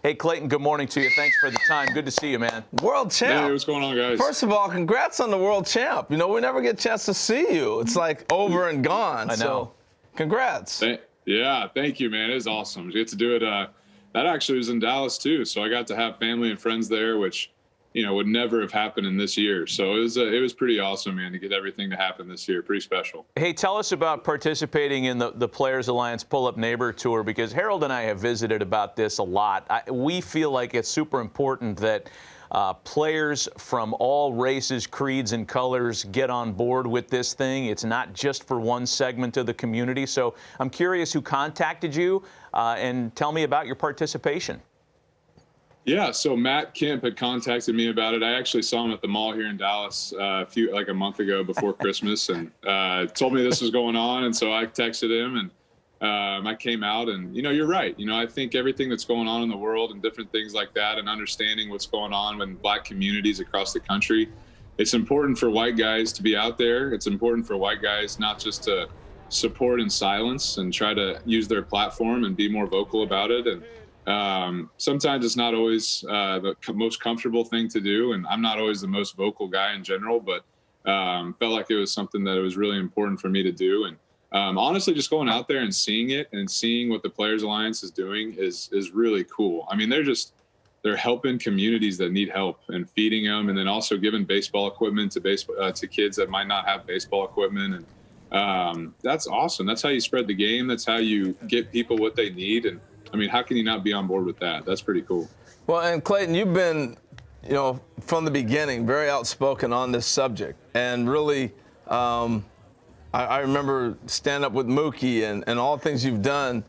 Hey, Clayton, good morning to you. Thanks for the time. Good to see you, man. World champ. Hey, what's going on, guys? First of all, congrats on the world champ. You know, we never get a chance to see you. It's like over and gone. I know. So, congrats. Yeah, thank you, man. It was awesome. You get to do it. That actually was in Dallas, too. So I got to have family and friends there, which, you know, would never have happened in this year. So it was pretty awesome, man, to get everything to happen this year. Pretty special. Hey, tell us about participating in the Players Alliance Pull-Up Neighbor Tour, because Harold and I have visited about this a lot. We feel like it's super important that players from all races, creeds, and colors get on board with this thing. It's not just for one segment of the community. So I'm curious who contacted you, and tell me about your participation. Yeah, so Matt Kemp had contacted me about it. I actually saw him at the mall here in Dallas a month ago before Christmas, and told me this was going on. And so I texted him, and I came out. And you know, you're right. You know, I think everything that's going on in the world and different things like that, and understanding what's going on in Black communities across the country, it's important for white guys to be out there. It's important for white guys not just to support in silence and try to use their platform and be more vocal about it. And sometimes it's not always the most comfortable thing to do, and I'm not always the most vocal guy in general, but felt like it was something that it was really important for me to do. And honestly, just going out there and seeing it and seeing what the Players Alliance is doing is really cool. I mean, they're helping communities that need help and feeding them, and then also giving baseball equipment to kids that might not have baseball equipment. And that's awesome. That's how you spread the game. That's how you get people what they need. And I mean, how can you not be on board with that? That's pretty cool. Well, and Clayton, you've been, you know, from the beginning, very outspoken on this subject. And really, I remember standing up with Mookie and all the things you've done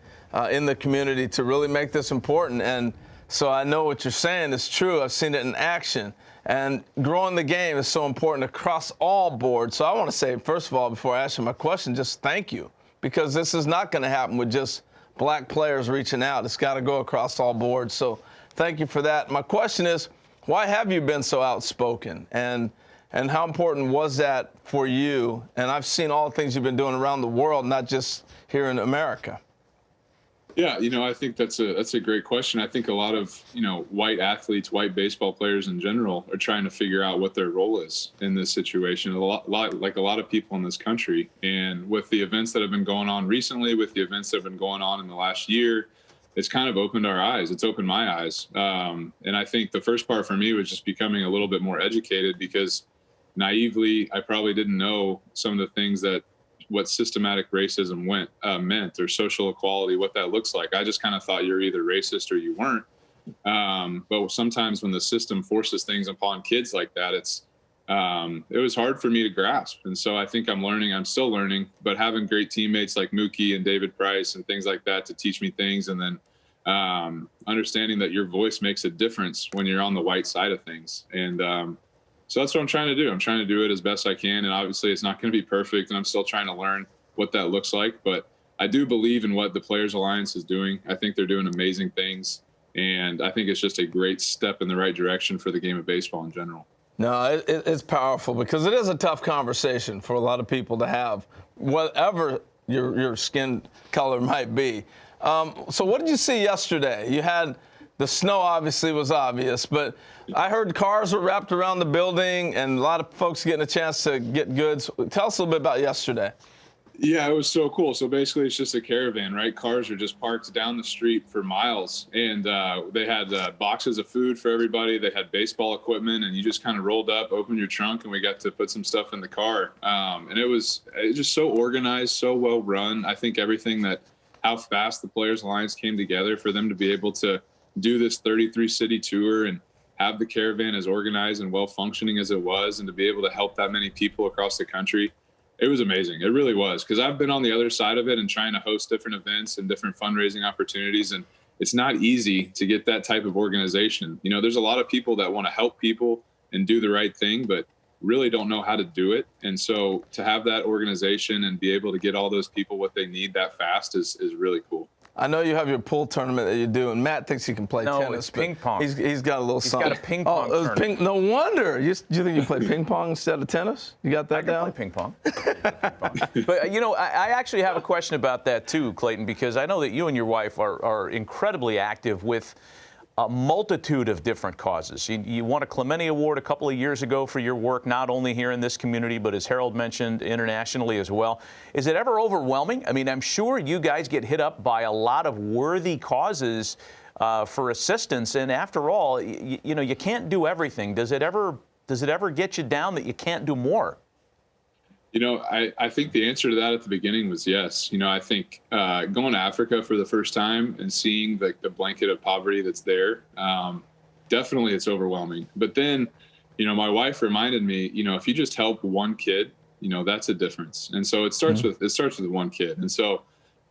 in the community to really make this important. And so I know what you're saying is true. I've seen it in action. And growing the game is so important across all boards. So I want to say, first of all, before I ask you my question, just thank you. Because this is not going to happen with just Black players reaching out. It's got to go across all boards. So thank you for that. My question is, why have you been so outspoken? And how important was that for you? And I've seen all the things you've been doing around the world, not just here in America. Yeah, you know, I think that's a great question. I think a lot of, you know, white athletes, white baseball players in general are trying to figure out what their role is in this situation. Like a lot of people in this country. And with the events that have been going on recently, with the events that have been going on in the last year, it's kind of opened our eyes. It's opened my eyes. And I think the first part for me was just becoming a little bit more educated, because naively, I probably didn't know some of the things what systematic racism meant, or social equality, what that looks like. I just kind of thought you're either racist or you weren't. But sometimes when the system forces things upon kids like that, it was hard for me to grasp. And so I think I'm still learning, but having great teammates like Mookie and David Price and things like that to teach me things. And then understanding that your voice makes a difference when you're on the white side of things. And so that's what I'm trying to do. I'm trying to do it as best I can. And obviously it's not going to be perfect, and I'm still trying to learn what that looks like. But I do believe in what the Players Alliance is doing. I think they're doing amazing things. And I think it's just a great step in the right direction for the game of baseball in general. No, it's powerful, because it is a tough conversation for a lot of people to have, whatever your skin color might be. So what did you see yesterday? You had the snow, obviously was obvious, but I heard cars were wrapped around the building and a lot of folks getting a chance to get goods. Tell us a little bit about yesterday. Yeah, it was so cool. So basically it's just a caravan, right? Cars are just parked down the street for miles. And they had boxes of food for everybody. They had baseball equipment, and you just kind of rolled up, opened your trunk, and we got to put some stuff in the car. And it was just so organized, so well run. I think how fast the Players Alliance came together for them to be able to do this 33 city tour and have the caravan as organized and well functioning as it was, and to be able to help that many people across the country. It was amazing. It really was, because I've been on the other side of it and trying to host different events and different fundraising opportunities. And it's not easy to get that type of organization. You know, there's a lot of people that want to help people and do the right thing, but really don't know how to do it. And so to have that organization and be able to get all those people what they need that fast is really cool. I know you have your pool tournament that you do, and Matt thinks he can play tennis. No, it's ping pong. He's got a little something. He's got a ping pong tournament. No wonder. Do you think you play ping pong instead of tennis? You got that down? I can play ping pong. But, you know, I actually have a question about that, too, Clayton, because I know that you and your wife are incredibly active with a multitude of different causes. You won a Clemente Award a couple of years ago for your work, not only here in this community, but as Harold mentioned, internationally as well. Is it ever overwhelming? I mean, I'm sure you guys get hit up by a lot of worthy causes for assistance, and after all, you know, you can't do everything. Does it ever get you down that you can't do more? You know, I think the answer to that at the beginning was yes. You know, I think going to Africa for the first time and seeing the blanket of poverty that's there, definitely it's overwhelming. But then, you know, my wife reminded me, you know, if you just help one kid, you know, that's a difference. And so it starts with one kid. And so,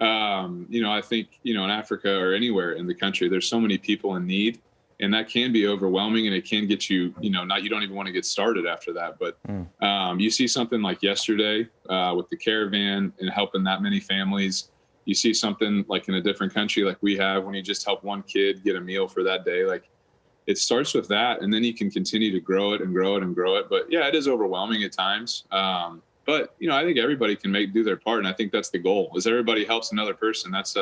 you know, I think, you know, in Africa or anywhere in the country, there's so many people in need. And that can be overwhelming, and it can get you, you know, you don't even want to get started after that. But you see something like yesterday with the caravan and helping that many families. You see something like in a different country like we have when you just help one kid get a meal for that day. Like, it starts with that, and then you can continue to grow it and grow it and grow it. But yeah, it is overwhelming at times. But, you know, I think everybody can do their part, and I think that's the goal. Is everybody helps another person, that's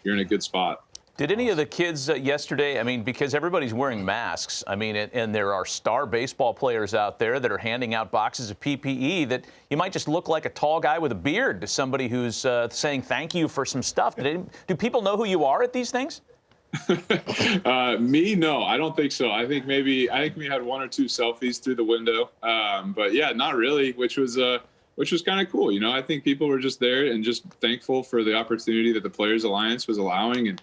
you're in a good spot. Did any of the kids yesterday, I mean, because everybody's wearing masks, I mean, and there are star baseball players out there that are handing out boxes of PPE that you might just look like a tall guy with a beard to somebody who's saying thank you for some stuff. Do people know who you are at these things? Me, no, I don't think so. I think we had one or two selfies through the window. But yeah, not really, which was kind of cool. You know, I think people were just there and just thankful for the opportunity that the Players Alliance was allowing. And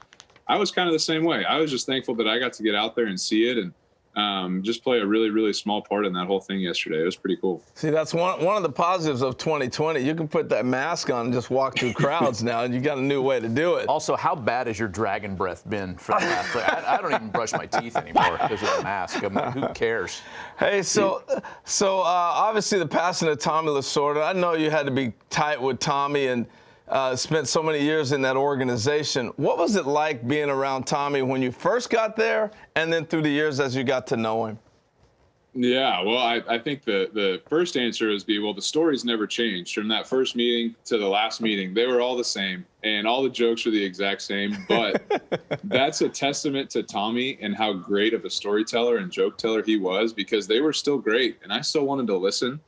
I was kind of the same way. I was just thankful that I got to get out there and see it and just play a really, really small part in that whole thing yesterday. It was pretty cool. See, that's one of the positives of 2020. You can put that mask on and just walk through crowds now, and you got a new way to do it. Also, how bad has your dragon breath been for the last? I don't even brush my teeth anymore because of the mask. I mean, who cares? Hey, so obviously the passing of Tommy Lasorda, I know you had to be tight with Tommy and spent so many years in that organization. What was it like being around Tommy when you first got there and then through the years as you got to know him? Yeah, well, I think the first answer is the stories never changed. From that first meeting to the last meeting, they were all the same, and all the jokes were the exact same. But that's a testament to Tommy and how great of a storyteller and joke teller he was, because they were still great, and I still wanted to listen,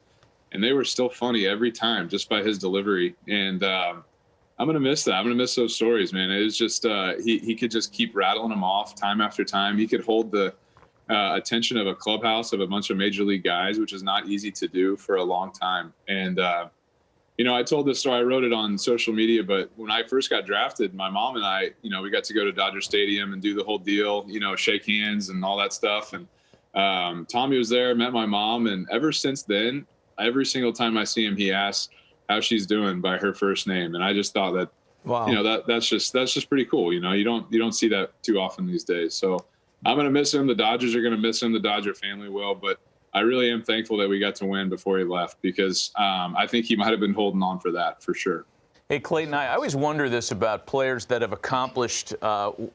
and they were still funny every time just by his delivery. And I'm going to miss that. I'm going to miss those stories, man. It was just, he could just keep rattling them off time after time. He could hold the attention of a clubhouse of a bunch of major league guys, which is not easy to do for a long time. And, you know, I told this story, I wrote it on social media, but when I first got drafted, my mom and I, you know, we got to go to Dodger Stadium and do the whole deal, you know, shake hands and all that stuff. And Tommy was there, met my mom. And ever since then, every single time I see him, he asks how she's doing by her first name. And I just thought that, wow, you know, that's just pretty cool. You know, you don't see that too often these days. So I'm going to miss him. The Dodgers are going to miss him. The Dodger family will, but I really am thankful that we got to win before he left, because I think he might've been holding on for that for sure. Hey, Clayton, I always wonder this about players that have accomplished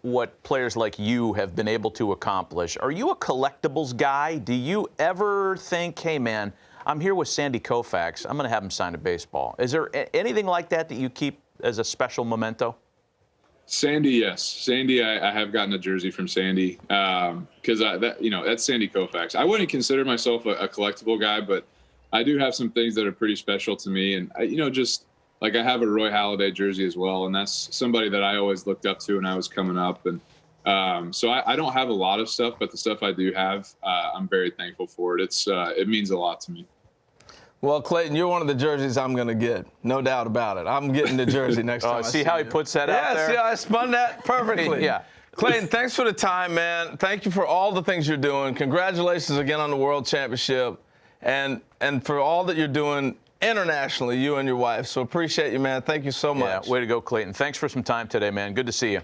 what players like you have been able to accomplish. Are you a collectibles guy? Do you ever think, hey, man, I'm here with Sandy Koufax, I'm going to have him sign a baseball? Is there anything like that you keep as a special memento? Sandy, yes. Sandy, I have gotten a jersey from Sandy because that's Sandy Koufax. I wouldn't consider myself a collectible guy, but I do have some things that are pretty special to me. And, just like I have a Roy Halladay jersey as well, and that's somebody that I always looked up to when I was coming up. And so I don't have a lot of stuff, but the stuff I do have, I'm very thankful for it. It means a lot to me. Well, Clayton, you're one of the jerseys I'm going to get. No doubt about it. I'm getting the jersey next time. See how he puts that out there? Yeah, see how I spun that perfectly. Yeah. Clayton, thanks for the time, man. Thank you for all the things you're doing. Congratulations again on the World Championship and for all that you're doing internationally, you and your wife. So appreciate you, man. Thank you so much. Yeah, way to go, Clayton. Thanks for some time today, man. Good to see you.